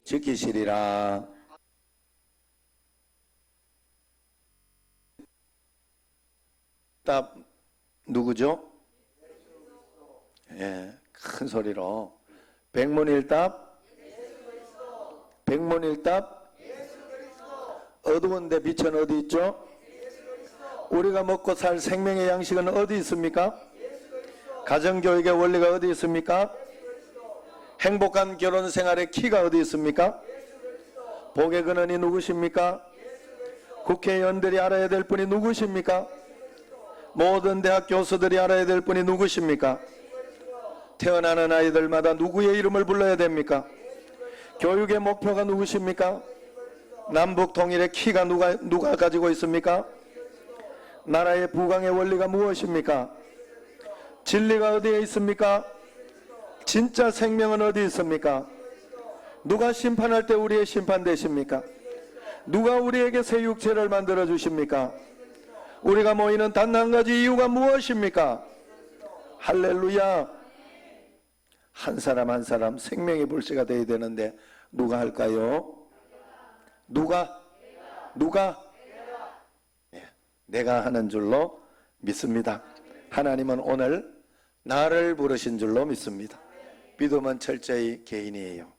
지키시리라. 답 누구죠? 예, 큰 소리로 백문일답, 백문일답. 어두운데 빛은 어디 있죠? 우리가 먹고 살 생명의 양식은 어디 있습니까? 가정교육의 원리가 어디 있습니까? 행복한 결혼 생활의 키가 어디 있습니까? 복의 근원이 누구십니까? 국회의원들이 알아야 될 분이 누구십니까? 모든 대학 교수들이 알아야 될 분이 누구십니까? 태어나는 아이들마다 누구의 이름을 불러야 됩니까? 교육의 목표가 누구십니까? 남북 통일의 키가 누가 가지고 있습니까? 나라의 부강의 원리가 무엇입니까? 진리가 어디에 있습니까? 진짜 생명은 어디 있습니까? 누가 심판할 때 우리의 심판 되십니까? 누가 우리에게 새 육체를 만들어 주십니까? 우리가 모이는 단 한 가지 이유가 무엇입니까? 할렐루야. 한 사람 한 사람 생명의 불씨가 되어야 되는데 누가 할까요? 누가? 내가 하는 줄로 믿습니다. 하나님은 오늘 나를 부르신 줄로 믿습니다. 믿음은 철저히 개인이에요.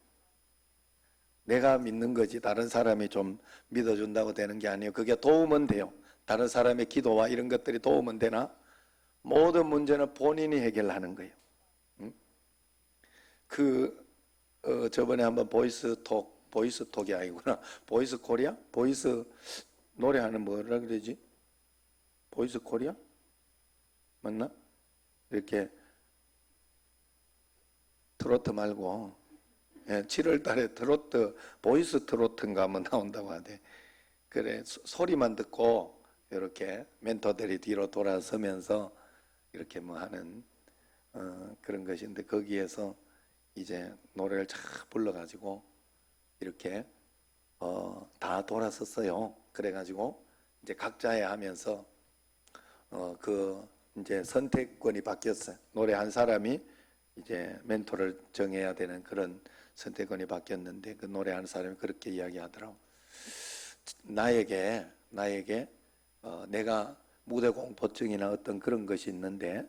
내가 믿는 거지 다른 사람이 좀 믿어준다고 되는 게 아니에요. 그게 도움은 돼요. 다른 사람의 기도와 이런 것들이 도움은 되나 모든 문제는 본인이 해결하는 거예요. 저번에 한번 보이스톡이 아니구나. 보이스 코리아? 보이스 노래하는 뭐라 그러지? 보이스 코리아? 맞나? 이렇게 트로트 말고 7월 달에 트로트 보이스 트로트인가 한번 나온다고 하대. 그래 소리만 듣고 이렇게 멘토들이 뒤로 돌아서면서 이렇게 뭐 하는 그런 것인데 거기에서 이제 노래를 쫙 불러가지고 이렇게 다 돌아섰어요. 그래가지고 이제 각자에 하면서 이제 선택권이 바뀌었어요. 노래 한 사람이 이제 멘토를 정해야 되는 그런 선택권이 바뀌었는데 그 노래 한 사람이 그렇게 이야기하더라고. 나에게 내가 무대 공포증이나 어떤 그런 것이 있는데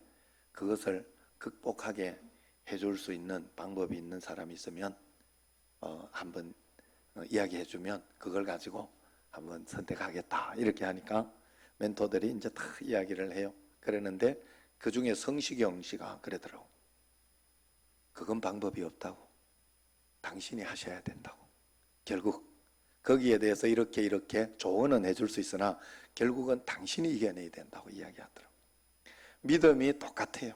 그것을 극복하게 해줄 수 있는 방법이 있는 사람이 있으면 한번 이야기해주면 그걸 가지고 한번 선택하겠다 이렇게 하니까 멘토들이 이제 다 이야기를 해요. 그러는데 그 중에 성시경 씨가 그러더라고. 그건 방법이 없다고. 당신이 하셔야 된다고. 결국 거기에 대해서 이렇게 조언은 해줄 수 있으나 결국은 당신이 이겨내야 된다고 이야기하더라고. 믿음이 똑같아요.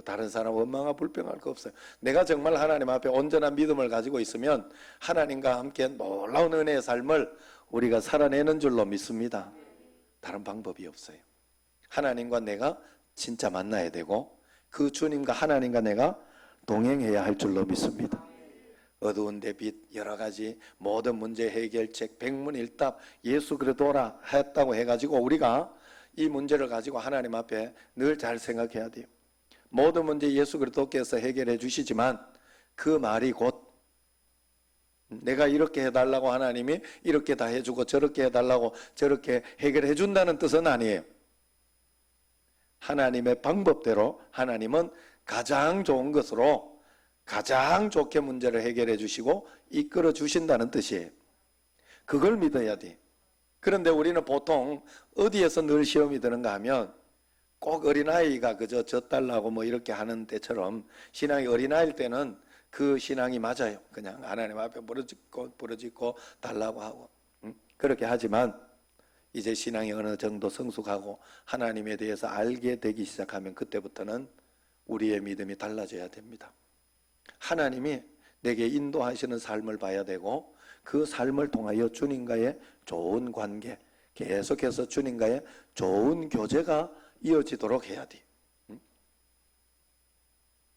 다른 사람 원망과 불평할 거 없어요. 내가 정말 하나님 앞에 온전한 믿음을 가지고 있으면 하나님과 함께 놀라운 은혜의 삶을 우리가 살아내는 줄로 믿습니다. 다른 방법이 없어요. 하나님과 내가 진짜 만나야 되고 그 주님과 하나님과 내가 동행해야 할 줄로 믿습니다. 어두운데 빛, 여러 가지 모든 문제 해결책, 백문일답, 예수 그리스도라 했다고 해가지고 우리가 이 문제를 가지고 하나님 앞에 늘 잘 생각해야 돼요. 모든 문제 예수 그리스도께서 해결해 주시지만 그 말이 곧 내가 이렇게 해달라고 하나님이 이렇게 다 해주고 저렇게 해달라고 저렇게 해결해 준다는 뜻은 아니에요. 하나님의 방법대로 하나님은 가장 좋은 것으로 가장 좋게 문제를 해결해 주시고 이끌어 주신다는 뜻이에요. 그걸 믿어야 돼. 그런데 우리는 보통 어디에서 늘 시험이 드는가 하면 꼭 어린아이가 그저 젖달라고 뭐 이렇게 하는 때처럼 신앙이 어린아이일 때는 그 신앙이 맞아요. 그냥 하나님 앞에 부르짖고 달라고 하고 그렇게 하지만 이제 신앙이 어느 정도 성숙하고 하나님에 대해서 알게 되기 시작하면 그때부터는 우리의 믿음이 달라져야 됩니다. 하나님이 내게 인도하시는 삶을 봐야 되고 그 삶을 통하여 주님과의 좋은 관계, 계속해서 주님과의 좋은 교제가 이어지도록 해야 돼.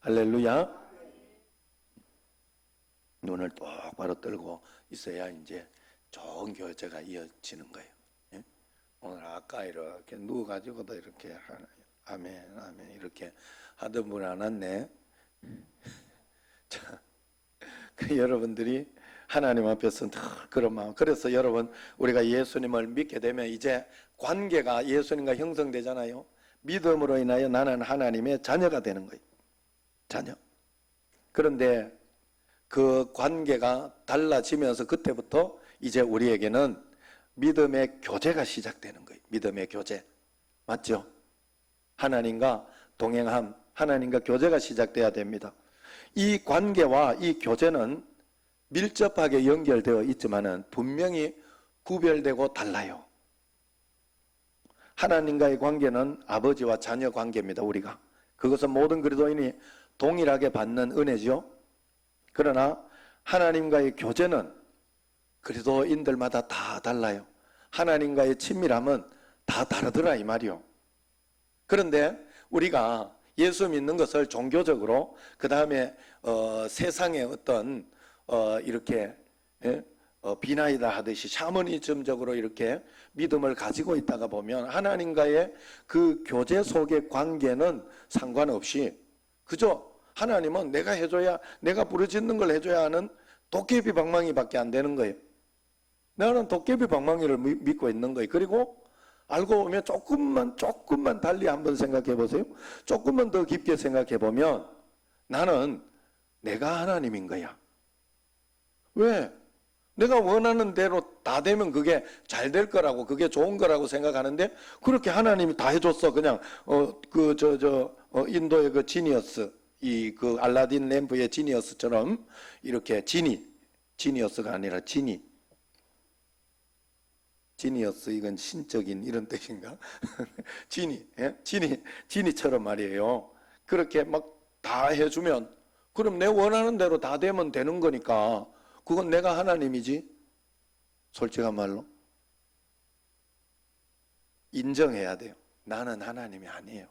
할렐루야. 눈을 똑바로 뜨고 있어야 이제 좋은 교제가 이어지는 거예요. 예? 오늘 아까 이렇게 누워가지고도 이렇게 아멘 아멘 이렇게 하던 분 안 왔네. 자, 여러분들이 하나님 앞에서 늘 그런 마음. 그래서 여러분, 우리가 예수님을 믿게 되면 이제 관계가 예수님과 형성되잖아요. 믿음으로 인하여 나는 하나님의 자녀가 되는 거예요. 자녀. 그런데 그 관계가 달라지면서 그때부터 이제 우리에게는 믿음의 교제가 시작되는 거예요. 믿음의 교제. 맞죠? 하나님과 동행함, 하나님과 교제가 시작돼야 됩니다. 이 관계와 이 교제는 밀접하게 연결되어 있지만은 분명히 구별되고 달라요. 하나님과의 관계는 아버지와 자녀 관계입니다. 우리가 그것은 모든 그리스도인이 동일하게 받는 은혜죠. 그러나 하나님과의 교제는 그리스도인들마다 다 달라요. 하나님과의 친밀함은 다 다르더라 이 말이요. 그런데 우리가 예수 믿는 것을 종교적으로 그 다음에 세상의 어떤 이렇게 비나이다 하듯이 샤머니즘적으로 이렇게 믿음을 가지고 있다가 보면 하나님과의 그 교제 속의 관계는 상관없이 그저 하나님은 내가 해줘야, 내가 부르짖는 걸 해줘야 하는 도깨비 방망이밖에 안 되는 거예요. 나는 도깨비 방망이를 믿고 있는 거예요. 그리고 알고 보면 조금만 달리 한번 생각해 보세요. 조금만 더 깊게 생각해 보면 나는 내가 하나님인 거야. 왜? 내가 원하는 대로 다 되면 그게 잘 될 거라고, 그게 좋은 거라고 생각하는데 그렇게 하나님이 다 해줬어. 그냥 인도의 그 지니어스, 그 알라딘 램프의 지니어스처럼 이렇게 지니어스가 아니라 지니어스, 이건 신적인 이런 뜻인가? 지니처럼 말이에요. 그렇게 막 다 해주면 그럼 내 원하는 대로 다 되면 되는 거니까 그건 내가 하나님이지. 솔직한 말로 인정해야 돼요. 나는 하나님이 아니에요.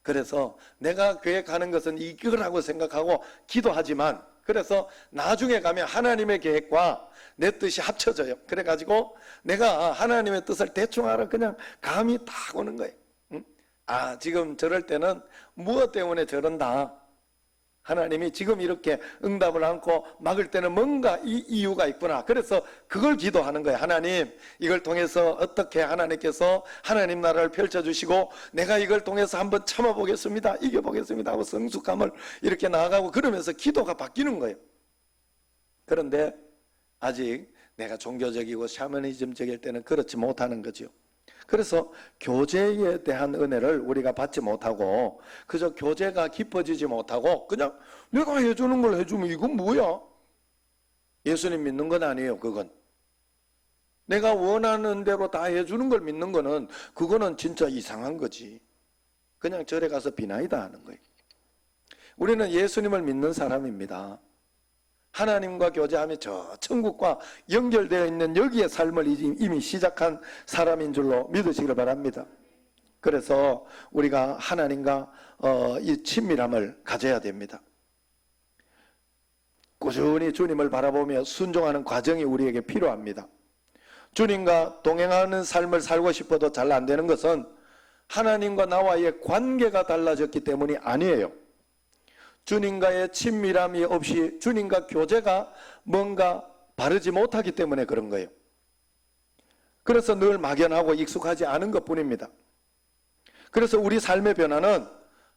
그래서 내가 계획하는 것은 이거라고 생각하고 기도하지만 그래서 나중에 가면 하나님의 계획과 내 뜻이 합쳐져요. 그래가지고 내가 하나님의 뜻을 대충 알아 그냥 감이 딱 오는 거예요. 아, 지금 저럴 때는 무엇 때문에 저런다. 하나님이 지금 이렇게 응답을 않고 막을 때는 뭔가 이유가 있구나. 그래서 그걸 기도하는 거예요. 하나님, 이걸 통해서 어떻게 하나님께서 하나님 나라를 펼쳐주시고 내가 이걸 통해서 한번 참아보겠습니다. 이겨보겠습니다 하고 성숙함을 이렇게 나아가고 그러면서 기도가 바뀌는 거예요. 그런데 아직 내가 종교적이고 샤머니즘적일 때는 그렇지 못하는 거죠. 그래서 교제에 대한 은혜를 우리가 받지 못하고 그저 교제가 깊어지지 못하고 그냥 내가 해주는 걸 해주면 이건 뭐야? 예수님 믿는 건 아니에요. 그건 내가 원하는 대로 다 해주는 걸 믿는 거는 그거는 진짜 이상한 거지. 그냥 절에 가서 비나이다 하는 거예요. 우리는 예수님을 믿는 사람입니다. 하나님과 교제하며 저 천국과 연결되어 있는 여기에 삶을 이미 시작한 사람인 줄로 믿으시길 바랍니다. 그래서 우리가 하나님과 이 친밀함을 가져야 됩니다. 꾸준히 주님을 바라보며 순종하는 과정이 우리에게 필요합니다. 주님과 동행하는 삶을 살고 싶어도 잘 안 되는 것은 하나님과 나와의 관계가 달라졌기 때문이 아니에요. 주님과의 친밀함이 없이 주님과 교제가 뭔가 바르지 못하기 때문에 그런 거예요. 그래서 늘 막연하고 익숙하지 않은 것뿐입니다. 그래서 우리 삶의 변화는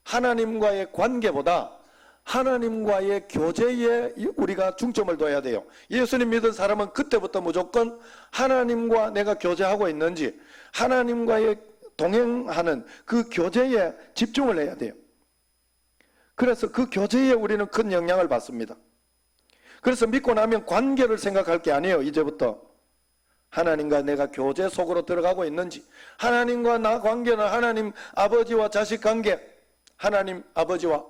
하나님과의 관계보다 하나님과의 교제에 우리가 중점을 둬야 돼요. 예수님 믿은 사람은 그때부터 무조건 하나님과 내가 교제하고 있는지 하나님과의 동행하는 그 교제에 집중을 해야 돼요. 그래서 그 교제에 우리는 큰 영향을 받습니다. 그래서 믿고 나면 관계를 생각할 게 아니에요. 이제부터 하나님과 내가 교제 속으로 들어가고 있는지, 하나님과 나 관계는 하나님 아버지와 자식 관계, 하나님 아버지와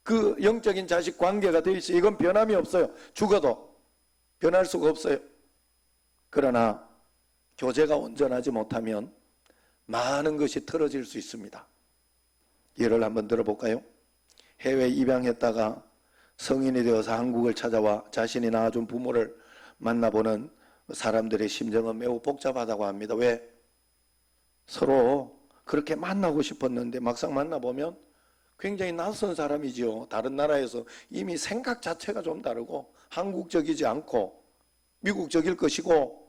그 영적인 자식 관계가 되어 있어요. 이건 변함이 없어요. 죽어도 변할 수가 없어요. 그러나 교제가 온전하지 못하면 많은 것이 틀어질 수 있습니다. 예를 한번 들어볼까요? 해외 입양했다가 성인이 되어서 한국을 찾아와 자신이 낳아준 부모를 만나보는 사람들의 심정은 매우 복잡하다고 합니다. 왜? 서로 그렇게 만나고 싶었는데 막상 만나보면 굉장히 낯선 사람이지요. 다른 나라에서 이미 생각 자체가 좀 다르고 한국적이지 않고 미국적일 것이고,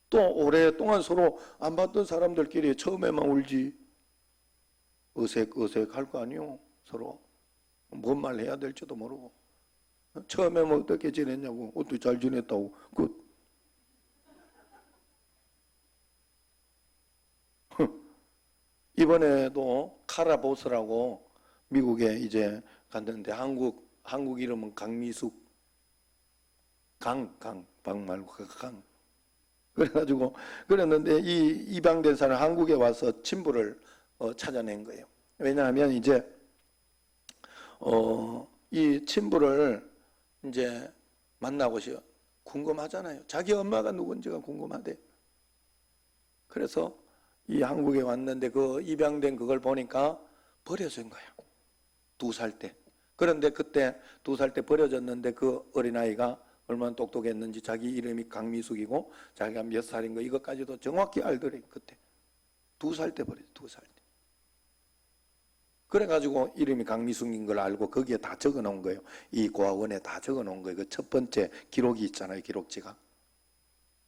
또 오랫동안 서로 안 봤던 사람들끼리 처음에만 울지 어색어색할 거 아니요. 서로 뭔 말 해야 될지도 모르고, 처음에 뭐 어떻게 지냈냐고, 어떻게 잘 지냈다고, 이번에도 카라보스라고 미국에 이제 갔는데, 한국 이름은 강미숙, 방 말고 강. 그래가지고 그랬는데, 이 입양된 사람 한국에 와서 친부를 찾아낸 거예요. 왜냐하면 이제 이 친부를 이제 만나고 싶어 궁금하잖아요. 자기 엄마가 누군지가 궁금하대. 그래서 이 한국에 왔는데 그 입양된 그걸 보니까 버려진 거야. 2살 때. 그런데 그때 2살 때 버려졌는데 그 어린아이가 얼마나 똑똑했는지 자기 이름이 강미숙이고 자기가 몇 살인 거 이것까지도 정확히 알더래. 그때 2살 때 버렸어. 2살 때. 그래가지고 이름이 강미숙인 걸 알고 거기에 다 적어 놓은 거예요. 이 고아원에 다 적어 놓은 거예요. 그 첫 번째 기록이 있잖아요. 기록지가.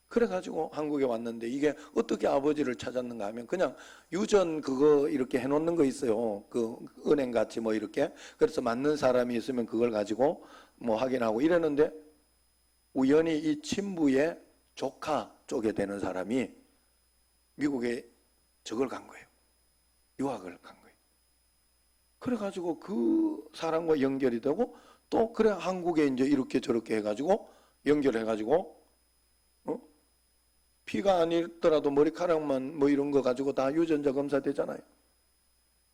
그래가지고 한국에 왔는데, 이게 어떻게 아버지를 찾았는가 하면 그냥 유전 그거 이렇게 해놓는 거 있어요. 그 은행같이 뭐 이렇게. 그래서 맞는 사람이 있으면 그걸 가지고 뭐 확인하고 이러는데, 우연히 이 친부의 조카 쪽에 되는 사람이 미국에 저걸 간 거예요. 유학을 간 거예요. 그래가지고 그 사람과 연결이 되고, 또 그래 한국에 이제 이렇게 저렇게 해가지고 연결해가지고, 피가 아니더라도 머리카락만 뭐 이런 거 가지고 다 유전자 검사 되잖아요.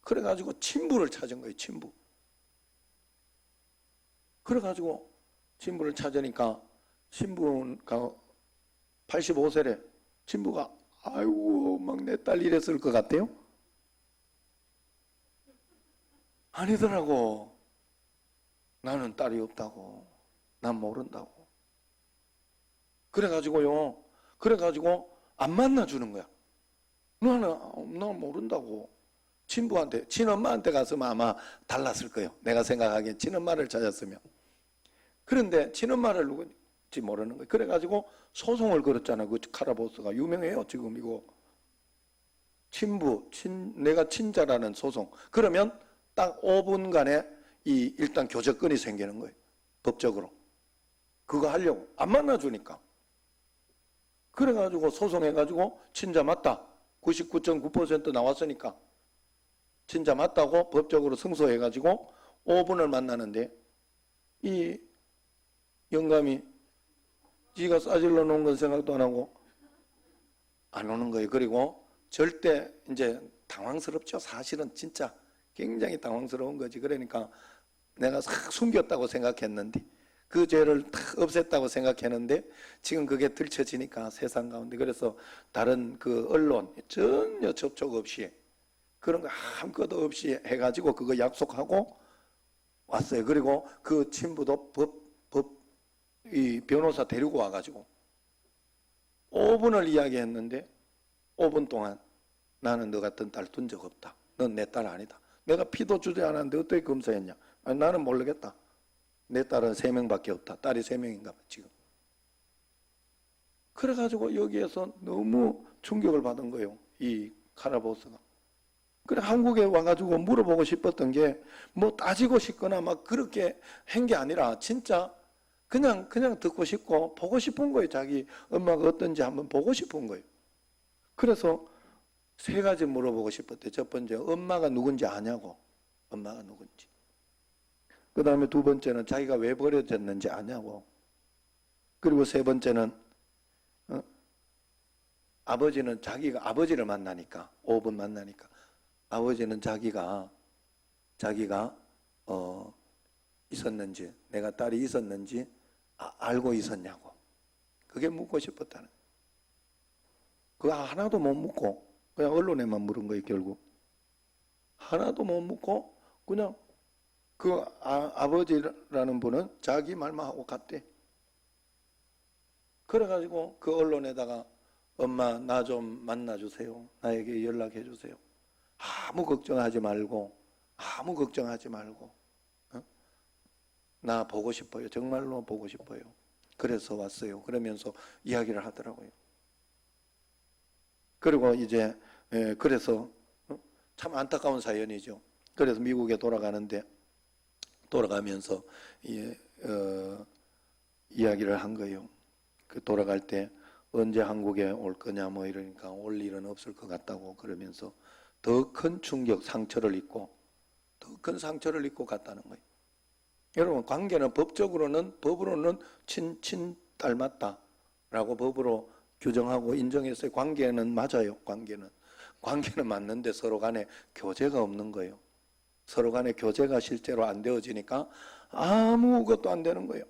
그래가지고 친부를 찾은 거예요. 친부. 그래가지고 친부를 찾으니까 친부가 85세래. 친부가 아이고 막 내 딸 이랬을 것 같아요. 아니더라고. 나는 딸이 없다고. 난 모른다고. 그래가지고 안 만나주는 거야. 난 모른다고. 친부한테, 친엄마한테 갔으면 아마 달랐을 거예요. 내가 생각하기엔 친엄마를 찾았으면. 그런데 친엄마를 누군지 모르는 거예요. 그래가지고 소송을 걸었잖아요. 그 카라보스가 유명해요. 지금 이거. 내가 친자라는 소송. 그러면 딱 5분간에 일단 교접권이 생기는 거예요. 법적으로. 그거 하려고. 안 만나주니까. 그래가지고 소송해가지고 친자 맞다. 99.9% 나왔으니까 친자 맞다고 법적으로 승소해가지고 5분을 만나는데, 이 영감이 지가 싸질러 놓은 건 생각도 안 하고 안 오는 거예요. 그리고 절대 이제 당황스럽죠. 사실은 진짜 굉장히 당황스러운 거지. 그러니까 내가 싹 숨겼다고 생각했는데, 그 죄를 다 없앴다고 생각했는데 지금 그게 들춰지니까 세상 가운데. 그래서 다른 그 언론 전혀 접촉 없이 그런 거 아무것도 없이 해가지고 그거 약속하고 왔어요. 그리고 그 친부도 이 변호사 데리고 와가지고 5분을 이야기했는데, 5분 동안 나는 너 같은 딸 둔 적 없다. 넌 내 딸 아니다. 내가 피도 주지 않았는데 어떻게 검사했냐. 아니, 나는 모르겠다. 내 딸은 3명밖에 없다. 딸이 3명인가 봐 지금. 그래가지고 여기에서 너무 충격을 받은 거예요. 이 카라보스가. 그래 한국에 와가지고 물어보고 싶었던 게 뭐 따지고 싶거나 막 그렇게 한 게 아니라 진짜 그냥 듣고 싶고 보고 싶은 거예요. 자기 엄마가 어떤지 한번 보고 싶은 거예요. 그래서 3가지 물어보고 싶었대요. 첫 번째, 엄마가 누군지 아냐고. 엄마가 누군지. 그 다음에 2번째는 자기가 왜 버려졌는지 아냐고. 그리고 3번째는 아버지는 자기가 아버지를 만나니까 5분 만나니까 아버지는 자기가 있었는지, 내가 딸이 있었는지 알고 있었냐고. 그게 묻고 싶었다는. 그거 하나도 못 묻고 그냥 언론에만 물은 거예요. 결국 하나도 못 묻고 그냥 그 아버지라는 분은 자기 말만 하고 갔대. 그래가지고 그 언론에다가 엄마 나 좀 만나주세요. 나에게 연락해 주세요. 아무 걱정하지 말고 아무 걱정하지 말고 나 보고 싶어요. 정말로 보고 싶어요. 그래서 왔어요. 그러면서 이야기를 하더라고요. 그리고 이제 그래서 참 안타까운 사연이죠. 그래서 미국에 돌아가면서 이야기를 한 거예요. 그 돌아갈 때 언제 한국에 올 거냐 뭐 이러니까 올 일은 없을 것 같다고 그러면서 더 큰 충격, 상처를 입고 더 큰 상처를 입고 갔다는 거예요. 여러분, 관계는 법으로는 친 닮았다라고 법으로 규정하고 인정했어요. 관계는 맞아요. 관계는 맞는데 서로 간에 교제가 없는 거예요. 서로 간에 교제가 실제로 안 되어지니까 아무것도 안 되는 거예요.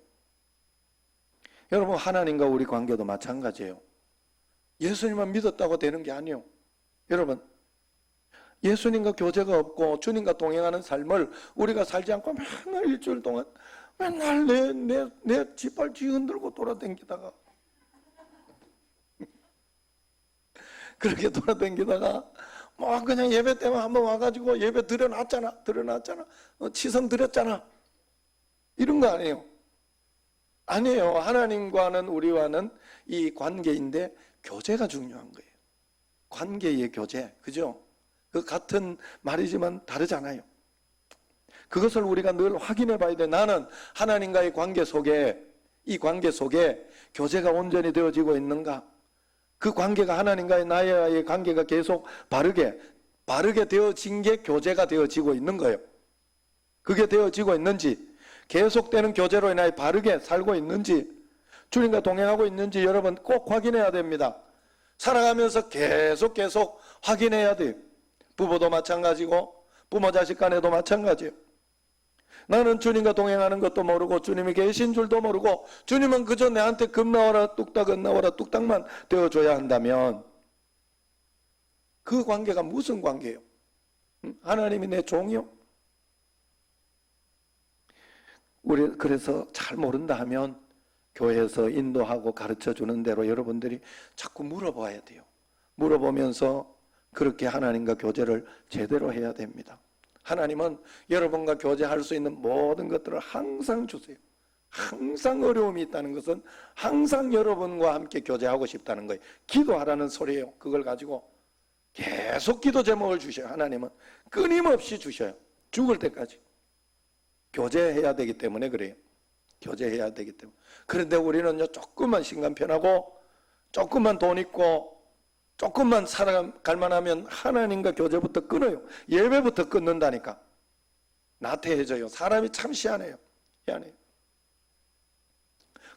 여러분, 하나님과 우리 관계도 마찬가지예요. 예수님만 믿었다고 되는 게 아니에요. 여러분, 예수님과 교제가 없고 주님과 동행하는 삶을 우리가 살지 않고 맨날 일주일 동안 맨날 내 뒷발 뒤 흔들고 돌아다니다가 그렇게 돌아다니다가 뭐 그냥 예배 때만 한번 와가지고 예배 드려놨잖아. 치성 드렸잖아. 이런 거 아니에요. 아니에요. 하나님과는 우리와는 이 관계인데 교제가 중요한 거예요. 관계의 교제, 그죠? 그 같은 말이지만 다르잖아요. 그것을 우리가 늘 확인해 봐야 돼. 나는 하나님과의 관계 속에, 이 관계 속에 교제가 온전히 되어지고 있는가? 그 관계가 하나님과의 나의 관계가 계속 바르게 되어진 게 교제가 되어지고 있는 거예요. 그게 되어지고 있는지, 계속되는 교제로 인하여 바르게 살고 있는지, 주님과 동행하고 있는지 여러분 꼭 확인해야 됩니다. 살아가면서 계속 확인해야 돼요. 부부도 마찬가지고 부모 자식 간에도 마찬가지예요. 나는 주님과 동행하는 것도 모르고 주님이 계신 줄도 모르고 주님은 그저 내한테 금 나와라 뚝딱 은 나와라 뚝딱만 되어줘야 한다면 그 관계가 무슨 관계예요? 하나님이 내 종이요? 우리 그래서 잘 모른다 하면 교회에서 인도하고 가르쳐주는 대로 여러분들이 자꾸 물어봐야 돼요. 물어보면서 그렇게 하나님과 교제를 제대로 해야 됩니다. 하나님은 여러분과 교제할 수 있는 모든 것들을 항상 주세요. 항상 어려움이 있다는 것은 항상 여러분과 함께 교제하고 싶다는 거예요. 기도하라는 소리예요. 그걸 가지고 계속 기도 제목을 주셔요. 하나님은 끊임없이 주셔요. 죽을 때까지. 교제해야 되기 때문에 그래요. 교제해야 되기 때문에. 그런데 우리는요, 조금만 시간 편하고 조금만 돈 있고 조금만 살아갈 만하면 하나님과 교제부터 끊어요. 예배부터 끊는다니까. 나태해져요. 사람이 참 희한해요.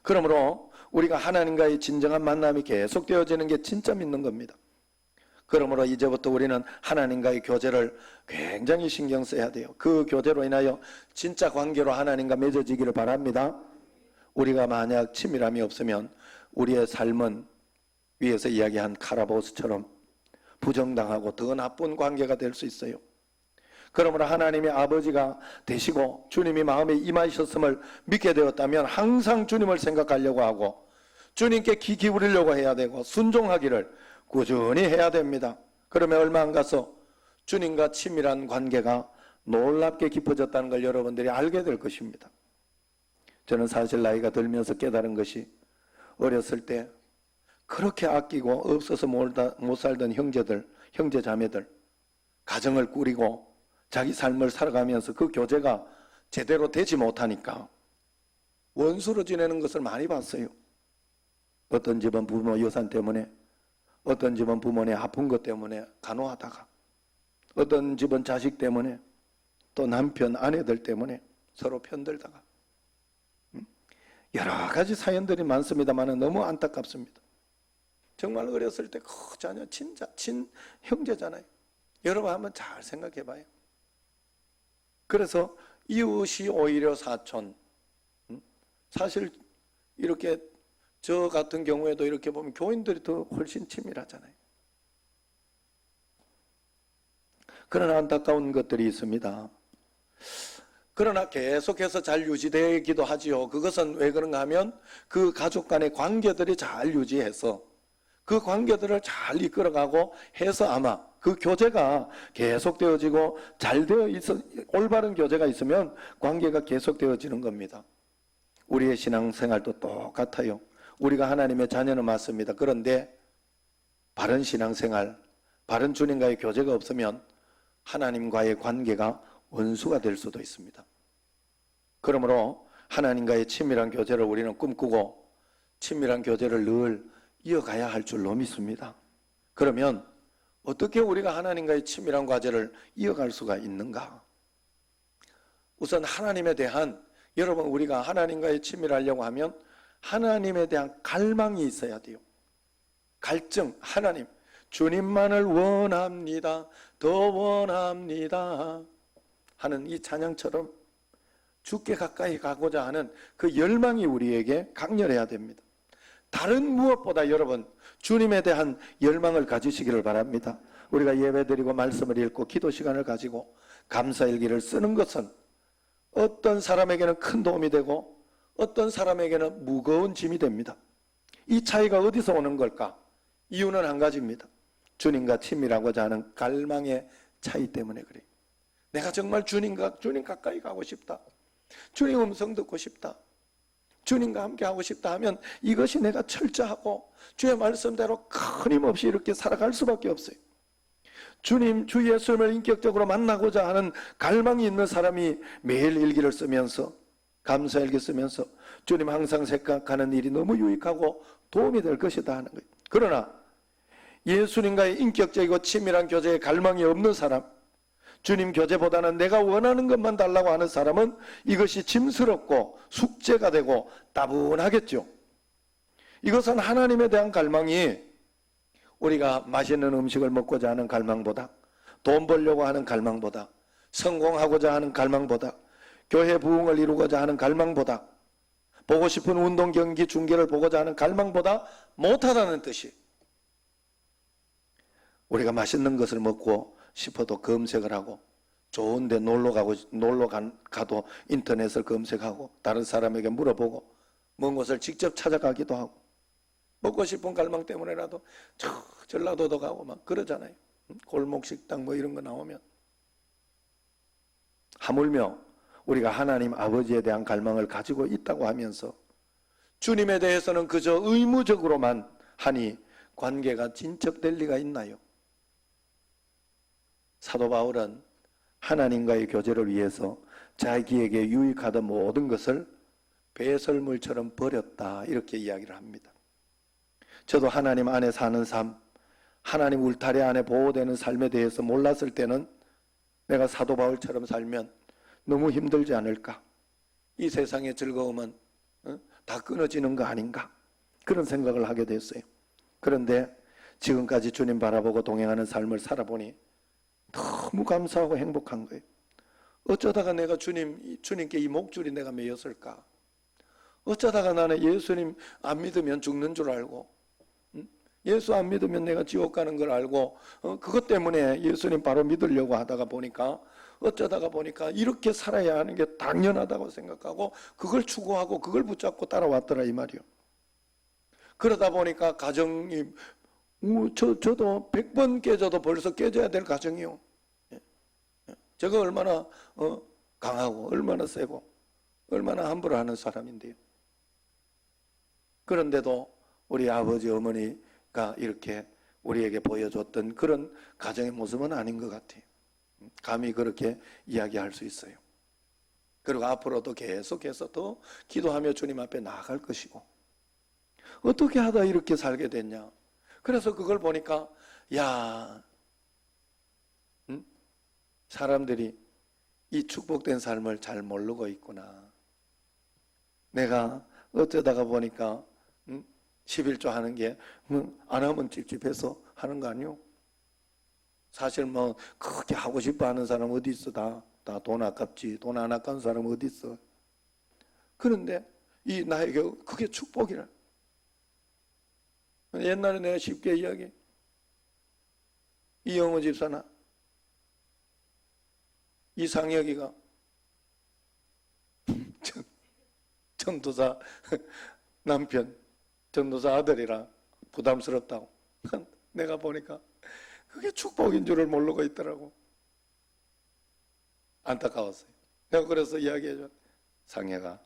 그러므로 우리가 하나님과의 진정한 만남이 계속되어지는 게 진짜 믿는 겁니다. 그러므로 이제부터 우리는 하나님과의 교제를 굉장히 신경 써야 돼요. 그 교제로 인하여 진짜 관계로 하나님과 맺어지기를 바랍니다. 우리가 만약 친밀함이 없으면 우리의 삶은 위에서 이야기한 카라보스처럼 부정당하고 더 나쁜 관계가 될 수 있어요. 그러므로 하나님의 아버지가 되시고 주님이 마음에 임하셨음을 믿게 되었다면 항상 주님을 생각하려고 하고 주님께 귀 기울이려고 해야 되고 순종하기를 꾸준히 해야 됩니다. 그러면 얼마 안 가서 주님과 친밀한 관계가 놀랍게 깊어졌다는 걸 여러분들이 알게 될 것입니다. 저는 사실 나이가 들면서 깨달은 것이 어렸을 때 그렇게 아끼고 없어서 못 살던 형제 자매들, 가정을 꾸리고 자기 삶을 살아가면서 그 교제가 제대로 되지 못하니까 원수로 지내는 것을 많이 봤어요. 어떤 집은 부모 유산 때문에, 어떤 집은 부모의 아픈 것 때문에 간호하다가, 어떤 집은 자식 때문에, 또 남편, 아내들 때문에 서로 편들다가 여러 가지 사연들이 많습니다만 너무 안타깝습니다. 정말 어렸을 때 그 자녀 진짜 친형제잖아요. 여러분 한번 잘 생각해 봐요. 그래서 이웃이 오히려 사촌. 사실 이렇게 저 같은 경우에도 이렇게 보면 교인들이 더 훨씬 친밀하잖아요. 그러나 안타까운 것들이 있습니다. 그러나 계속해서 잘 유지되기도 하지요. 그것은 왜 그런가 하면 그 가족 간의 관계들이 잘 유지해서 그 관계들을 잘 이끌어가고 해서 아마 그 교제가 계속되어지고 잘 되어 있어, 올바른 교제가 있으면 관계가 계속되어지는 겁니다. 우리의 신앙생활도 똑같아요. 우리가 하나님의 자녀는 맞습니다. 그런데 바른 신앙생활, 바른 주님과의 교제가 없으면 하나님과의 관계가 원수가 될 수도 있습니다. 그러므로 하나님과의 친밀한 교제를 우리는 꿈꾸고 친밀한 교제를 늘 이어가야 할 줄로 믿습니다. 그러면 어떻게 우리가 하나님과의 친밀한 과제를 이어갈 수가 있는가? 우선 하나님에 대한, 여러분 우리가 하나님과의 친밀하려고 하면 하나님에 대한 갈망이 있어야 돼요. 갈증, 하나님, 주님만을 원합니다. 더 원합니다. 하는 이 찬양처럼 주께 가까이 가고자 하는 그 열망이 우리에게 강렬해야 됩니다. 다른 무엇보다 여러분 주님에 대한 열망을 가지시기를 바랍니다. 우리가 예배드리고 말씀을 읽고 기도 시간을 가지고 감사일기를 쓰는 것은 어떤 사람에게는 큰 도움이 되고 어떤 사람에게는 무거운 짐이 됩니다. 이 차이가 어디서 오는 걸까? 이유는 한 가지입니다. 주님과 친밀하고자 하는 갈망의 차이 때문에 그래요. 내가 정말 주님 가까이 가고 싶다. 주님 음성 듣고 싶다. 주님과 함께 하고 싶다 하면 이것이 내가 철저하고 주의 말씀대로 끊임없이 이렇게 살아갈 수밖에 없어요. 주님, 주 예수님을 인격적으로 만나고자 하는 갈망이 있는 사람이 매일 일기를 쓰면서 감사일기 쓰면서 주님 항상 생각하는 일이 너무 유익하고 도움이 될 것이다 하는 거예요. 그러나 예수님과의 인격적이고 친밀한 교제에 갈망이 없는 사람, 주님 교제보다는 내가 원하는 것만 달라고 하는 사람은 이것이 짐스럽고 숙제가 되고 따분하겠죠. 이것은 하나님에 대한 갈망이 우리가 맛있는 음식을 먹고자 하는 갈망보다, 돈 벌려고 하는 갈망보다, 성공하고자 하는 갈망보다, 교회 부흥을 이루고자 하는 갈망보다, 보고 싶은 운동 경기 중계를 보고자 하는 갈망보다 못하다는 뜻이, 우리가 맛있는 것을 먹고 싶어도 검색을 하고 좋은 데 놀러 가도 인터넷을 검색하고 다른 사람에게 물어보고 먼 곳을 직접 찾아가기도 하고 먹고 싶은 갈망 때문에라도 전라도도 가고 막 그러잖아요. 골목 식당 뭐 이런 거 나오면. 하물며 우리가 하나님 아버지에 대한 갈망을 가지고 있다고 하면서 주님에 대해서는 그저 의무적으로만 하니 관계가 진척될 리가 있나요? 사도 바울은 하나님과의 교제를 위해서 자기에게 유익하던 모든 것을 배설물처럼 버렸다 이렇게 이야기를 합니다. 저도 하나님 안에 사는 삶, 하나님 울타리 안에 보호되는 삶에 대해서 몰랐을 때는 내가 사도 바울처럼 살면 너무 힘들지 않을까? 이 세상의 즐거움은 다 끊어지는 거 아닌가? 그런 생각을 하게 됐어요. 그런데 지금까지 주님 바라보고 동행하는 삶을 살아보니 너무 감사하고 행복한 거예요. 어쩌다가 내가 주님께 이 목줄이 내가 매였을까? 어쩌다가 나는 예수님 안 믿으면 죽는 줄 알고, 예수 안 믿으면 내가 지옥 가는 걸 알고, 그것 때문에 예수님 바로 믿으려고 하다가 보니까, 어쩌다가 보니까 이렇게 살아야 하는 게 당연하다고 생각하고, 그걸 추구하고, 그걸 붙잡고 따라왔더라, 이 말이요. 그러다 보니까 가정이, 저도 100번 깨져도 벌써 깨져야 될 가정이요. 제가 얼마나 강하고 얼마나 세고 얼마나 함부로 하는 사람인데요. 그런데도 우리 아버지 어머니가 이렇게 우리에게 보여줬던 그런 가정의 모습은 아닌 것 같아요. 감히 그렇게 이야기할 수 있어요. 그리고 앞으로도 계속해서 더 기도하며 주님 앞에 나아갈 것이고, 어떻게 하다 이렇게 살게 됐냐. 그래서 그걸 보니까 사람들이 이 축복된 삶을 잘 모르고 있구나. 내가 어쩌다가 보니까 11조 하는 게 안 하면 찝찝해서 하는 거 아니요? 사실 뭐 그렇게 하고 싶어 하는 사람 어디 있어? 다 돈 아깝지. 돈 안 아까운 사람 어디 있어? 그런데 나에게 그게 축복이라. 옛날에 내가 쉽게 이야기해. 이영호 집사나 이상혁이가 전도사 남편, 전도사 아들이라 부담스럽다고. 내가 보니까 그게 축복인 줄을 모르고 있더라고. 안타까웠어요. 내가 그래서 이야기해줘. 상혜가,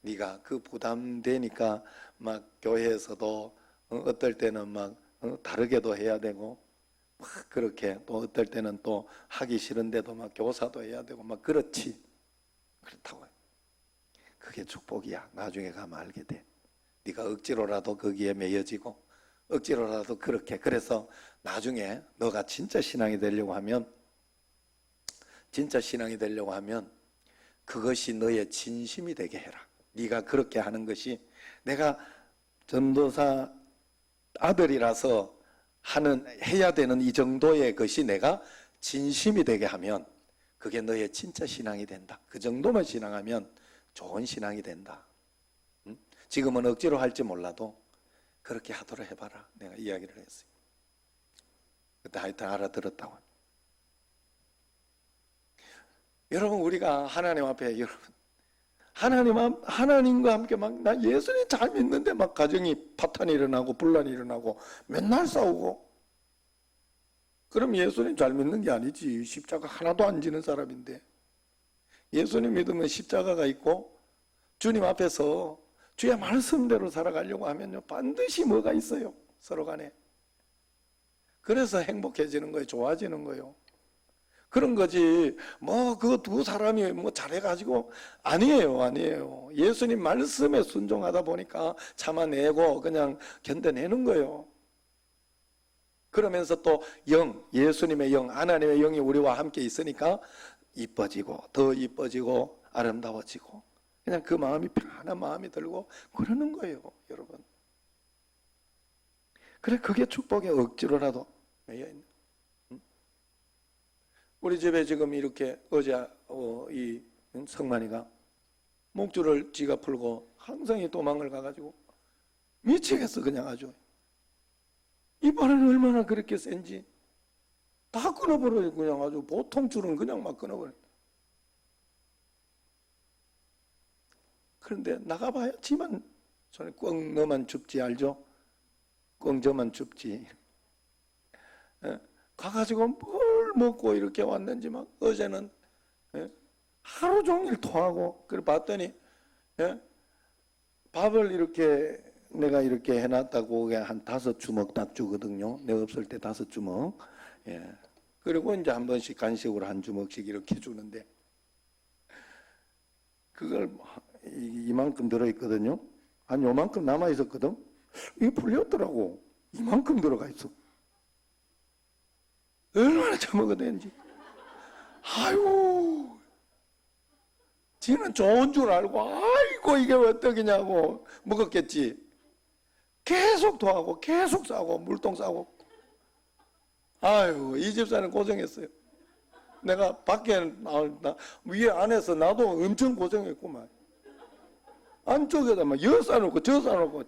네가 그 부담되니까 막 교회에서도 어떨 때는 막 다르게도 해야 되고 막 그렇게, 또 어떨 때는 또 하기 싫은데도 막 교사도 해야 되고 막 그렇지. 그렇다고요. 그게 축복이야. 나중에 가면 알게 돼. 네가 억지로라도 거기에 매여지고 억지로라도 그렇게, 그래서 나중에 너가 진짜 신앙이 되려고 하면 그것이 너의 진심이 되게 해라. 네가 그렇게 하는 것이, 내가 전도사 아들이라서 해야 되는 이 정도의 것이 내가 진심이 되게 하면 그게 너의 진짜 신앙이 된다. 그 정도만 신앙하면 좋은 신앙이 된다. 지금은 억지로 할지 몰라도 그렇게 하도록 해봐라. 내가 이야기를 했어요. 그때 하여튼 알아들었다고. 여러분, 우리가 하나님 앞에, 여러분, 하나님과 함께 나 예수님 잘 믿는데 막 가정이 파탄이 일어나고 분란이 일어나고 맨날 싸우고, 그럼 예수님 잘 믿는 게 아니지. 십자가 하나도 안 지는 사람인데. 예수님 믿으면 십자가가 있고 주님 앞에서 주의 말씀대로 살아가려고 하면요, 반드시 뭐가 있어요, 서로 간에. 그래서 행복해지는 거예요. 좋아지는 거예요. 그런 거지. 뭐 그 두 사람이 뭐 잘해가지고, 아니에요. 예수님 말씀에 순종하다 보니까 참아내고 그냥 견뎌내는 거예요. 그러면서 또 예수님의 영, 하나님의 영이 우리와 함께 있으니까 이뻐지고 더 이뻐지고 아름다워지고, 그냥 그 마음이 편안한 마음이 들고 그러는 거예요, 여러분. 그래, 그게 축복의 억지로라도 매여 있는. 우리 집에 지금 이렇게 어제 이 성만이가 목줄을 지가 풀고 항상 이 도망을 가가지고 미치겠어. 그냥 아주 이 바늘은 얼마나 그렇게 센지 다 끊어버려요. 그냥 아주 보통 줄은 그냥 막 끊어버려요. 그런데 나가봐야 지만 손에 꽉 너만 줍지, 알죠? 꽉 저만 줍지. 가가지고 뭘 먹고 이렇게 왔는지 막 어제는 하루 종일 토하고, 그래 봤더니 밥을 이렇게 내가 이렇게 해놨다고 한 5주먹 딱 주거든요. 내가 없을 때 5주먹. 그리고 이제 한 번씩 간식으로 한 주먹씩 이렇게 주는데, 그걸 이만큼 들어있거든요. 한 요만큼 남아있었거든. 이게 풀렸더라고. 이만큼 들어가 있어. 얼마나 처먹어야 되는지. 아이고, 지는 좋은 줄 알고, 아이고 이게 왜 떡이냐고 먹었겠지. 계속 토하고 계속 싸고 물통 싸고. 아유, 이 집사는 고생했어요. 내가 밖에 위에 안에서 나도 엄청 고생했구만. 안쪽에다 막 여 싸놓고 저 싸놓고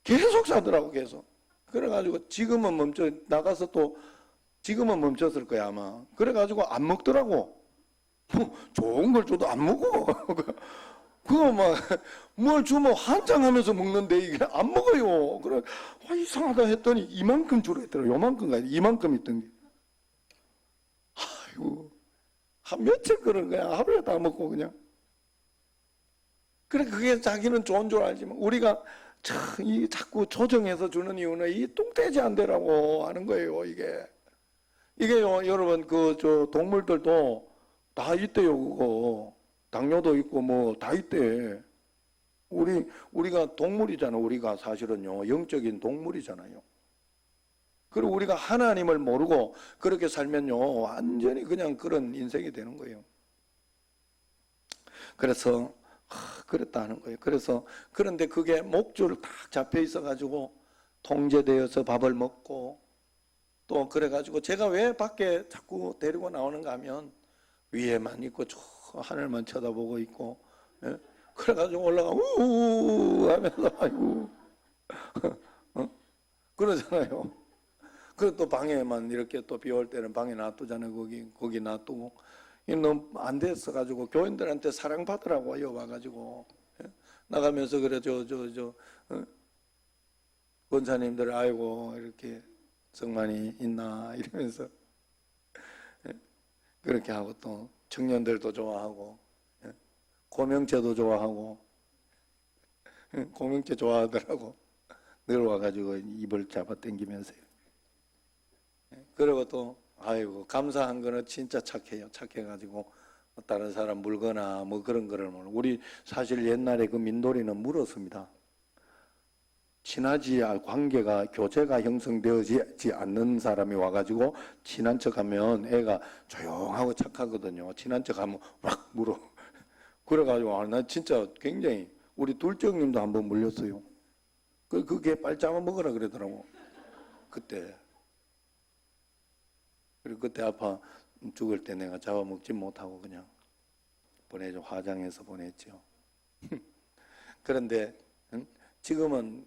계속 싸더라고, 계속. 그래가지고 지금은 나가서 또 지금은 멈췄을 거야 아마. 그래가지고 안 먹더라고. 뭐 좋은 걸 줘도 안 먹어. 그거 막 뭘 주면 환장하면서 먹는데 이게 안 먹어요. 그래, 이상하다 했더니 이만큼 주라 했더라. 요만큼가 이만큼 있던 게. 아이고, 한 며칠 그런 거야. 하루에 다 먹고 그냥. 그래, 그게 자기는 좋은 줄 알지만 우리가 자꾸 조정해서 주는 이유는 이 뚱돼지 안 되라고 하는 거예요. 이게요, 여러분, 동물들도 다 있대요, 그거. 당뇨도 있고 뭐 다 있대. 우리가 동물이잖아. 우리가 사실은요, 영적인 동물이잖아요. 그리고 우리가 하나님을 모르고 그렇게 살면요, 완전히 그냥 그런 인생이 되는 거예요. 그래서 그랬다 하는 거예요. 그래서 그런데 그게 목줄 딱 잡혀 있어가지고 통제되어서 밥을 먹고, 또 그래가지고 제가 왜 밖에 자꾸 데리고 나오는가 하면 위에만 있고 저 하늘만 쳐다보고 있고, 그래가지고 올라가 우우 하면서 아이고 그러잖아요. 그리고 또 방에만 이렇게 또 비 올 때는 방에 놔두잖아요. 거기 놔두고. 너무 안 됐어가지고 교인들한테 사랑받으라고 와가지고 나가면서 그래 권사님들 아이고 이렇게 성만이 있나 이러면서 그렇게 하고 또 청년들도 좋아하고 고명채도 좋아하고 고명채 좋아하더라고. 늘 와가지고 입을 잡아당기면서 그리고 또 아이고 감사한 거는 진짜 착해요. 착해가지고 다른 사람 물거나 뭐 그런 거를 우리 사실 옛날에 그 민돌이는 물었습니다. 친하지 관계가 교제가 형성되지 않는 사람이 와가지고 친한 척하면 애가 조용하고 착하거든요. 친한 척하면 막 물어. 그래가지고 나 진짜 굉장히 우리 둘째님도 한번 물렸어요. 그게 빨리 잡아 먹으라 그러더라고 그때. 그리고 그때 아파 죽을 때 내가 잡아먹지 못하고 그냥 보내줘. 화장해서 보냈죠. 그런데 지금은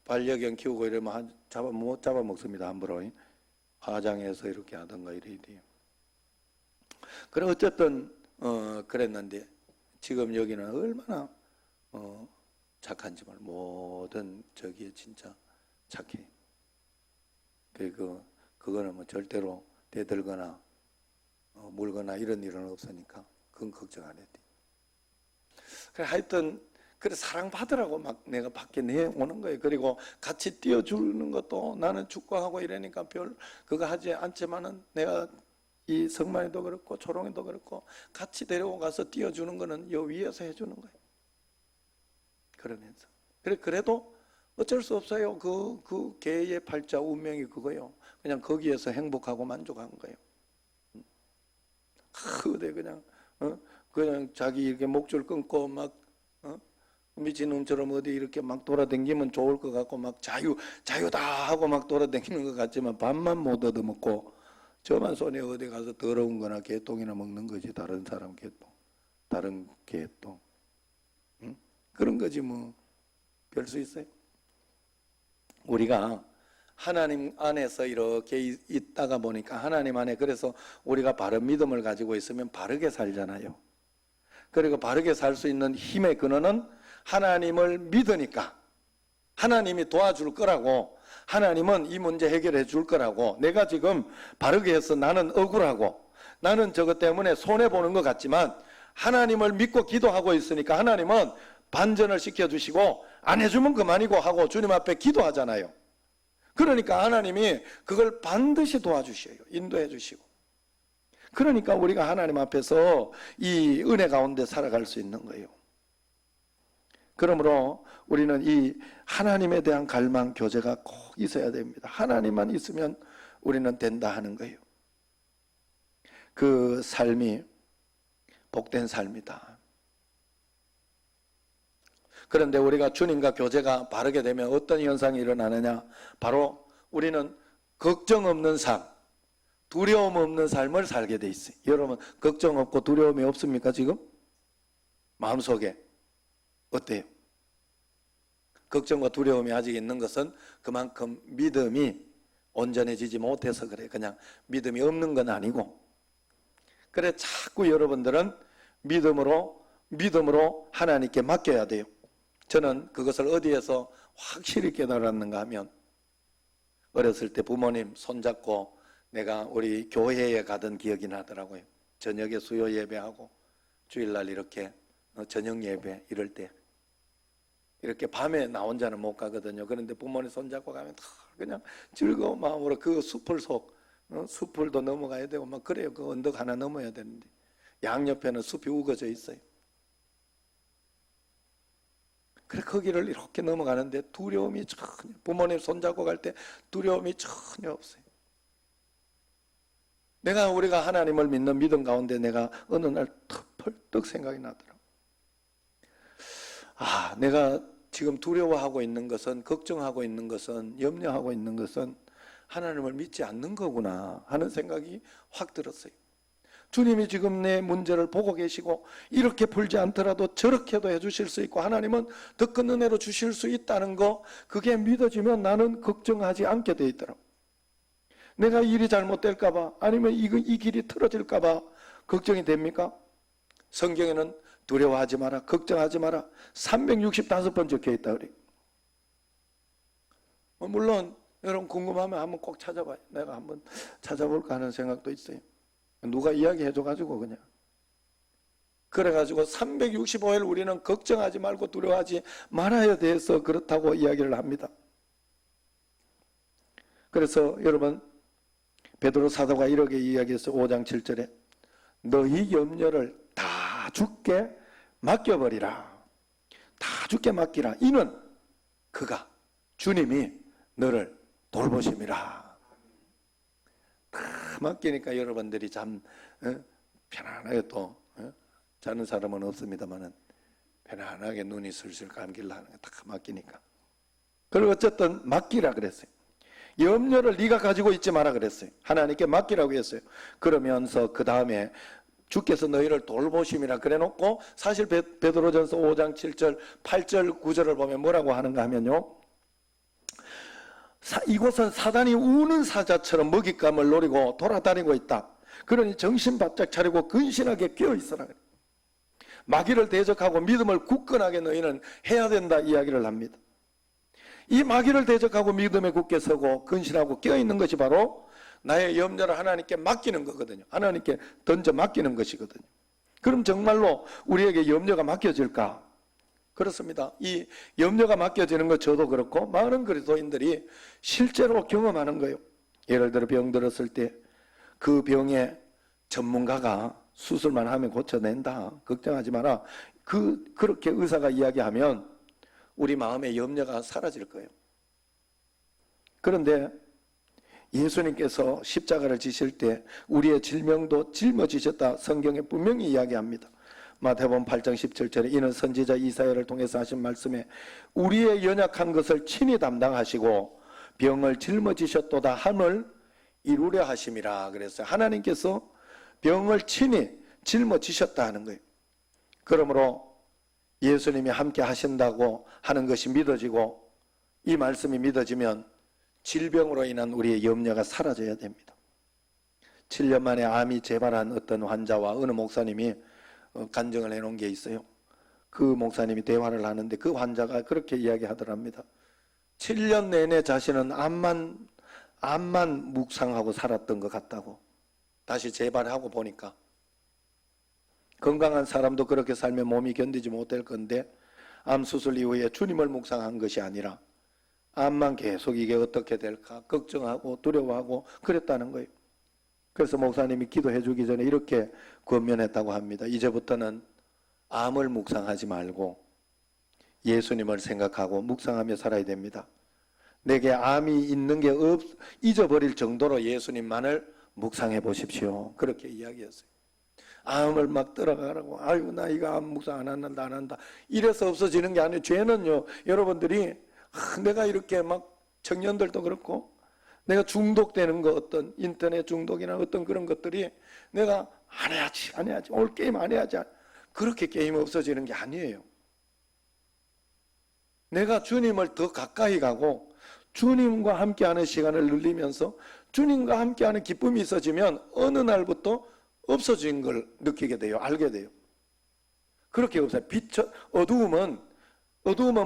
반려견 키우고 이러면 못 잡아먹습니다. 함부로. 화장해서 이렇게 하던가 이래야 돼요. 그래 어쨌든 그랬는데 지금 여기는 얼마나 착한지 말 모든 저기에 진짜 착해. 그거는 뭐 절대로 대들거나 물거나 이런 일은 없으니까 그건 걱정 안 해도 돼. 그래 하여튼 그래 사랑받으라고 막 내가 밖에 내오는 거예요. 그리고 같이 뛰어주는 것도 나는 축구하고 이러니까 별 그거 하지 않지만은 내가 이 성만이도 그렇고 초롱이도 그렇고 같이 데리고 가서 뛰어주는 거는 요 위에서 해주는 거예요. 그러면서 그래도 어쩔 수 없어요. 그 개의 팔자 운명이 그거요. 그냥 거기에서 행복하고 만족한 거예요. 그대 그냥 자기 이렇게 목줄 끊고 막 미친놈처럼 어디 이렇게 막 돌아다니면 좋을 것 같고 막 자유다 하고 막 돌아다니는 것 같지만 밥만 못 얻어먹고 저만 손에 어디 가서 더러운 거나 개똥이나 먹는 거지. 다른 사람 개똥, 다른 개똥. 응? 그런 거지 뭐. 별 수 있어요? 우리가 하나님 안에서 이렇게 있다가 보니까 하나님 안에 그래서 우리가 바른 믿음을 가지고 있으면 바르게 살잖아요. 그리고 바르게 살 수 있는 힘의 근원은 하나님을 믿으니까 하나님이 도와줄 거라고, 하나님은 이 문제 해결해 줄 거라고, 내가 지금 바르게 해서 나는 억울하고 나는 저것 때문에 손해보는 것 같지만 하나님을 믿고 기도하고 있으니까 하나님은 반전을 시켜주시고 안 해주면 그만이고 하고 주님 앞에 기도하잖아요. 그러니까 하나님이 그걸 반드시 도와주셔요. 인도해 주시고. 그러니까 우리가 하나님 앞에서 이 은혜 가운데 살아갈 수 있는 거예요. 그러므로 우리는 이 하나님에 대한 갈망, 교제가 꼭 있어야 됩니다. 하나님만 있으면 우리는 된다 하는 거예요. 그 삶이 복된 삶이다. 그런데 우리가 주님과 교제가 바르게 되면 어떤 현상이 일어나느냐? 바로 우리는 걱정 없는 삶, 두려움 없는 삶을 살게 돼 있어요. 여러분 걱정 없고 두려움이 없습니까 지금? 마음속에 어때요? 걱정과 두려움이 아직 있는 것은 그만큼 믿음이 온전해지지 못해서 그래. 그냥 믿음이 없는 건 아니고. 그래 자꾸 여러분들은 믿음으로 하나님께 맡겨야 돼요. 저는 그것을 어디에서 확실히 깨달았는가 하면 어렸을 때 부모님 손잡고 내가 우리 교회에 가던 기억이 나더라고요. 저녁에 수요 예배하고 주일날 이렇게 저녁 예배 이럴 때 이렇게 밤에 나 혼자는 못 가거든요. 그런데 부모님 손잡고 가면 그냥 즐거운 마음으로 그 숲을 숲을도 넘어가야 되고 막 그래요. 그 언덕 하나 넘어야 되는데 양옆에는 숲이 우거져 있어요. 그래 거기를 이렇게 넘어가는데 두려움이 전혀, 부모님 손잡고 갈 때 두려움이 전혀 없어요. 우리가 하나님을 믿는 믿음 가운데 내가 어느 날 펄떡 생각이 나더라고요. 내가 지금 두려워하고 있는 것은, 걱정하고 있는 것은, 염려하고 있는 것은 하나님을 믿지 않는 거구나 하는 생각이 확 들었어요. 주님이 지금 내 문제를 보고 계시고 이렇게 풀지 않더라도 저렇게도 해주실 수 있고 하나님은 더 큰 은혜로 주실 수 있다는 거, 그게 믿어지면 나는 걱정하지 않게 돼 있더라고요. 내가 일이 잘못될까 봐, 아니면 이 길이 틀어질까 봐 걱정이 됩니까? 성경에는 두려워하지 마라, 걱정하지 마라 365번 적혀 있다 그래요. 물론 여러분 궁금하면 한번 꼭 찾아봐요. 내가 한번 찾아볼까 하는 생각도 있어요. 누가 이야기해줘가지고 그냥. 그래가지고 365일 우리는 걱정하지 말고 두려워하지 말아야 돼서 그렇다고 이야기를 합니다. 그래서 여러분 베드로 사도가 이렇게 이야기했어요. 5장 7절에 너희 염려를 다 주께 맡겨버리라. 다 주께 맡기라. 이는 그가 주님이 너를 돌보심이라. 다 맡기니까 여러분들이 참 편안하게 또 자는 사람은 없습니다만은 편안하게 눈이 슬슬 감길라 하는 거 다 맡기니까. 그리고 어쨌든 맡기라 그랬어요. 염려를 네가 가지고 있지 마라 그랬어요. 하나님께 맡기라고 했어요. 그러면서 그 다음에 주께서 너희를 돌보심이라 그래놓고 사실 베드로전서 5장 7절 8절 9절을 보면 뭐라고 하는가 하면요, 이곳은 사단이 우는 사자처럼 먹잇감을 노리고 돌아다니고 있다. 그러니 정신 바짝 차리고 근신하게 깨어있으라. 마귀를 대적하고 믿음을 굳건하게 너희는 해야 된다 이야기를 합니다. 이 마귀를 대적하고 믿음에 굳게 서고 근신하고 깨어있는 것이 바로 나의 염려를 하나님께 맡기는 거거든요. 하나님께 던져 맡기는 것이거든요. 그럼 정말로 우리에게 염려가 맡겨질까? 그렇습니다. 이 염려가 맡겨지는 것 저도 그렇고 많은 그리스도인들이 실제로 경험하는 거예요. 예를 들어 병 들었을 때 그 병의 전문가가 수술만 하면 고쳐낸다. 걱정하지 마라. 그렇게 의사가 이야기하면 우리 마음의 염려가 사라질 거예요. 그런데 예수님께서 십자가를 지실 때 우리의 질병도 짊어지셨다 성경에 분명히 이야기합니다. 마태복음 8장 17절에 이는 선지자 이사야를 통해서 하신 말씀에 우리의 연약한 것을 친히 담당하시고 병을 짊어지셨도다 함을 이루려 하심이라 그랬어요. 하나님께서 병을 친히 짊어지셨다 하는 거예요. 그러므로 예수님이 함께 하신다고 하는 것이 믿어지고 이 말씀이 믿어지면 질병으로 인한 우리의 염려가 사라져야 됩니다. 7년 만에 암이 재발한 어떤 환자와 어느 목사님이 간증을 해놓은 게 있어요. 그 목사님이 대화를 하는데 그 환자가 그렇게 이야기하더랍니다. 7년 내내 자신은 암만 묵상하고 살았던 것 같다고. 다시 재발하고 보니까 건강한 사람도 그렇게 살면 몸이 견디지 못할 건데 암 수술 이후에 주님을 묵상한 것이 아니라 암만 계속 이게 어떻게 될까 걱정하고 두려워하고 그랬다는 거예요. 그래서 목사님이 기도해 주기 전에 이렇게 권면했다고 합니다. 이제부터는 암을 묵상하지 말고 예수님을 생각하고 묵상하며 살아야 됩니다. 내게 암이 있는 게 잊어버릴 정도로 예수님만을 묵상해 보십시오. 그렇게 이야기했어요. 암을 막 들어가라고. 아이고 나 이거 암 묵상 안 한다. 이래서 없어지는 게 아니에요. 죄는요, 여러분들이 내가 이렇게 막 청년들도 그렇고 내가 중독되는 거 어떤 인터넷 중독이나 어떤 그런 것들이 내가 안 해야지 오늘 게임 안 해야지 그렇게 게임 없어지는 게 아니에요. 내가 주님을 더 가까이 가고 주님과 함께하는 시간을 늘리면서 주님과 함께하는 기쁨이 있어지면 어느 날부터 없어진 걸 느끼게 돼요. 알게 돼요. 그렇게 없어요. 어두움은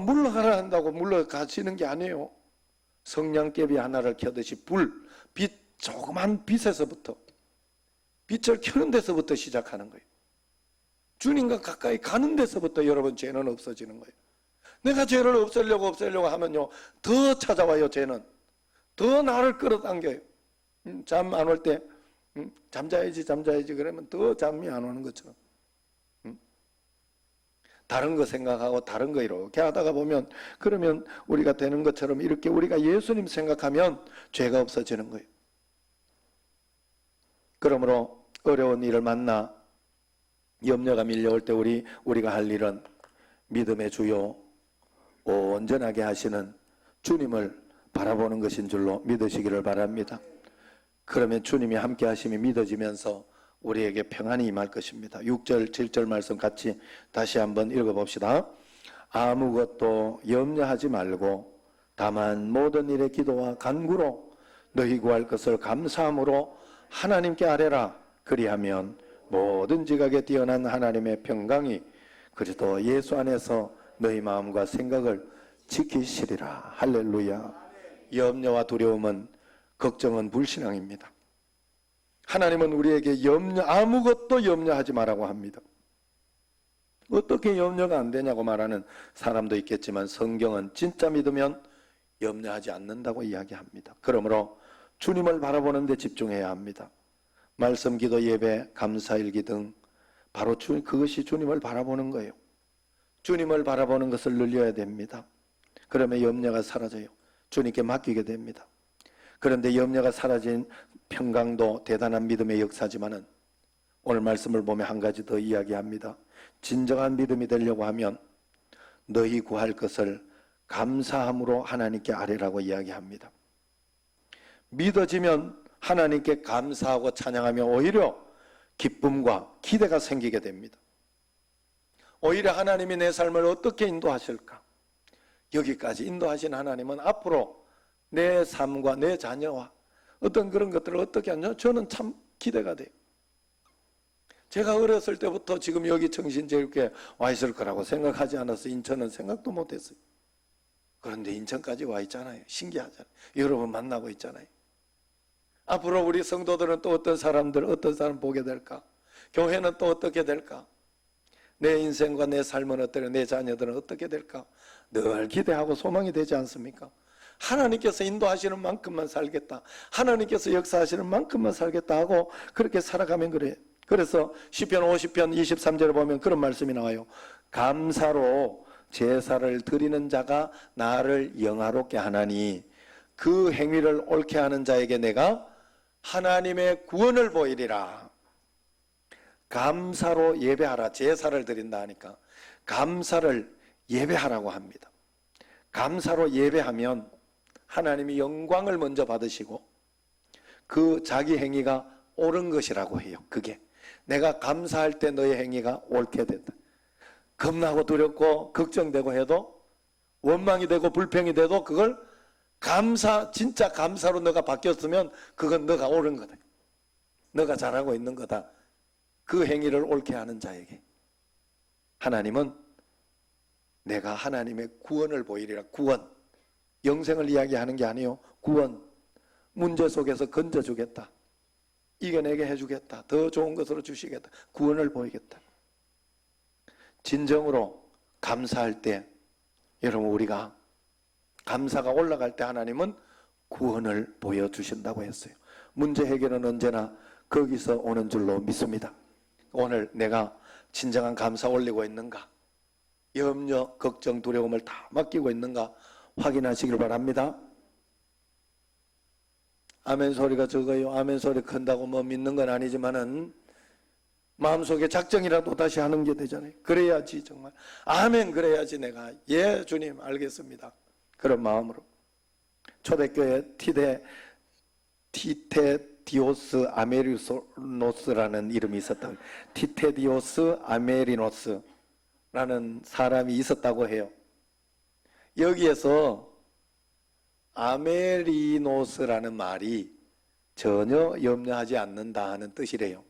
물러가라 한다고 물러가시는 게 아니에요. 성냥개비 하나를 켜듯이 조그만 빛에서부터 빛을 켜는 데서부터 시작하는 거예요. 주님과 가까이 가는 데서부터 여러분 죄는 없어지는 거예요. 내가 죄를 없애려고 하면요 더 찾아와요. 죄는 더 나를 끌어당겨요. 잠 안 올 때 잠자야지 그러면 더 잠이 안 오는 것처럼 다른 거 생각하고 다른 거 이렇게 하다가 보면 그러면 우리가 되는 것처럼 이렇게 우리가 예수님 생각하면 죄가 없어지는 거예요. 그러므로 어려운 일을 만나 염려가 밀려올 때 우리가 할 일은 믿음의 주요 온전하게 하시는 주님을 바라보는 것인 줄로 믿으시기를 바랍니다. 그러면 주님이 함께 하심이 믿어지면서 우리에게 평안이 임할 것입니다. 6절 7절 말씀 같이 다시 한번 읽어봅시다. 아무것도 염려하지 말고 다만 모든 일에 기도와 간구로 너희 구할 것을 감사함으로 하나님께 아뢰라. 그리하면 모든 지각에 뛰어난 하나님의 평강이 그리스도 예수 안에서 너희 마음과 생각을 지키시리라. 할렐루야. 염려와 두려움은, 걱정은 불신앙입니다. 하나님은 우리에게 아무것도 염려하지 말라고 합니다. 어떻게 염려가 안 되냐고 말하는 사람도 있겠지만 성경은 진짜 믿으면 염려하지 않는다고 이야기합니다. 그러므로 주님을 바라보는 데 집중해야 합니다. 말씀, 기도, 예배, 감사일기 등 바로 그것이 주님을 바라보는 거예요. 주님을 바라보는 것을 늘려야 됩니다. 그러면 염려가 사라져요. 주님께 맡기게 됩니다. 그런데 염려가 사라진 평강도 대단한 믿음의 역사지만은 오늘 말씀을 보면 한 가지 더 이야기합니다. 진정한 믿음이 되려고 하면 너희 구할 것을 감사함으로 하나님께 아뢰라고 이야기합니다. 믿어지면 하나님께 감사하고 찬양하며 오히려 기쁨과 기대가 생기게 됩니다. 오히려 하나님이 내 삶을 어떻게 인도하실까? 여기까지 인도하신 하나님은 앞으로 내 삶과 내 자녀와 어떤 그런 것들을 어떻게 하냐? 저는 참 기대가 돼요. 제가 어렸을 때부터 지금 여기 정신체육회에 와 있을 거라고 생각하지 않아서 인천은 생각도 못했어요. 그런데 인천까지 와 있잖아요. 신기하잖아요. 여러분 만나고 있잖아요. 앞으로 우리 성도들은 또 어떤 사람 보게 될까? 교회는 또 어떻게 될까? 내 인생과 내 삶은 어떨까? 내 자녀들은 어떻게 될까? 늘 기대하고 소망이 되지 않습니까? 하나님께서 인도하시는 만큼만 살겠다. 하나님께서 역사하시는 만큼만 살겠다 하고 그렇게 살아가면 그래요. 그래서 시편 50편 23절에 보면 그런 말씀이 나와요. 감사로 제사를 드리는 자가 나를 영화롭게 하나니 그 행위를 옳게 하는 자에게 내가 하나님의 구원을 보이리라. 감사로 예배하라. 제사를 드린다 하니까 감사를 예배하라고 합니다. 감사로 예배하면 하나님이 영광을 먼저 받으시고 그 자기 행위가 옳은 것이라고 해요. 그게 내가 감사할 때 너의 행위가 옳게 된다. 겁나고 두렵고 걱정되고 해도 원망이 되고 불평이 돼도 그걸 진짜 감사로 너가 바뀌었으면 그건 너가 옳은 거다. 너가 잘하고 있는 거다. 그 행위를 옳게 하는 자에게 하나님은 내가 하나님의 구원을 보이리라. 구원, 영생을 이야기하는 게 아니에요. 구원, 문제 속에서 건져주겠다. 이겨내게 해주겠다. 더 좋은 것으로 주시겠다. 구원을 보이겠다. 진정으로 감사할 때 여러분 우리가 감사가 올라갈 때 하나님은 구원을 보여주신다고 했어요. 문제 해결은 언제나 거기서 오는 줄로 믿습니다. 오늘 내가 진정한 감사 올리고 있는가? 염려, 걱정, 두려움을 다 맡기고 있는가? 확인하시길 바랍니다. 아멘 소리가 적어요. 아멘 소리 큰다고 뭐 믿는 건 아니지만은 마음속에 작정이라도 다시 하는 게 되잖아요. 그래야지 정말 아멘 그래야지 내가 예 주님 알겠습니다. 그런 마음으로 초대교회 티테디오스 아메리노스라는 이름이 있었다. 티테디오스 아메리노스라는 사람이 있었다고 해요. 여기에서 아메리노스라는 말이 전혀 염려하지 않는다 하는 뜻이래요.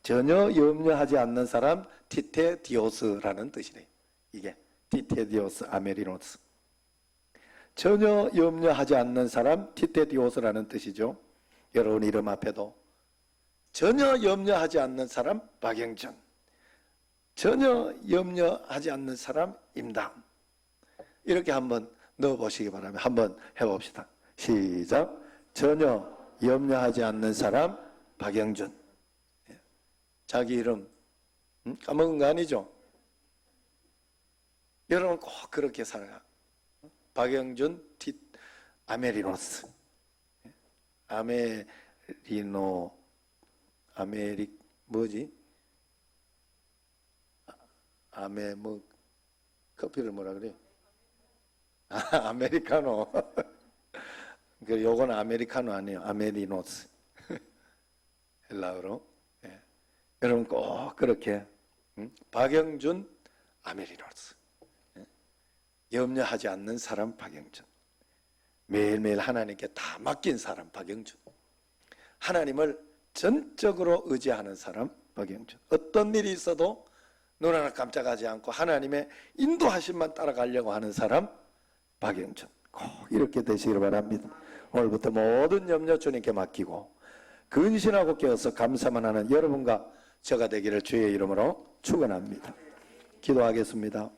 전혀 염려하지 않는 사람 티테디오스라는 뜻이래요. 이게 티테디오스 아메리노스. 전혀 염려하지 않는 사람 티테디오스라는 뜻이죠. 여러분 이름 앞에도 전혀 염려하지 않는 사람 박영준, 전혀 염려하지 않는 사람 임담. 이렇게 한번 넣어보시기 바랍니다. 한번 해봅시다. 시작. 전혀 염려하지 않는 사람 박영준. 자기 이름 까먹은 거 아니죠? 여러분 꼭 그렇게 살아가. 박영준 아메리노스. 커피를 뭐라 그래요? 아메리카노. 요건 아메리카노 아니에요. 아메리노스. 헬라어로. 예. 여러분 꼭 그렇게 박영준 아메리노스. 예. 염려하지 않는 사람 박영준. 매일매일 하나님께 다 맡긴 사람 박영준. 하나님을 전적으로 의지하는 사람 박영준. 어떤 일이 있어도 눈 하나 깜짝하지 않고 하나님의 인도하심만 따라가려고 하는 사람 박영준. 꼭 이렇게 되시기를 바랍니다. 오늘부터 모든 염려 주님께 맡기고 근신하고 깨어서 감사만 하는 여러분과 저가 되기를 주의 이름으로 축원합니다. 기도하겠습니다.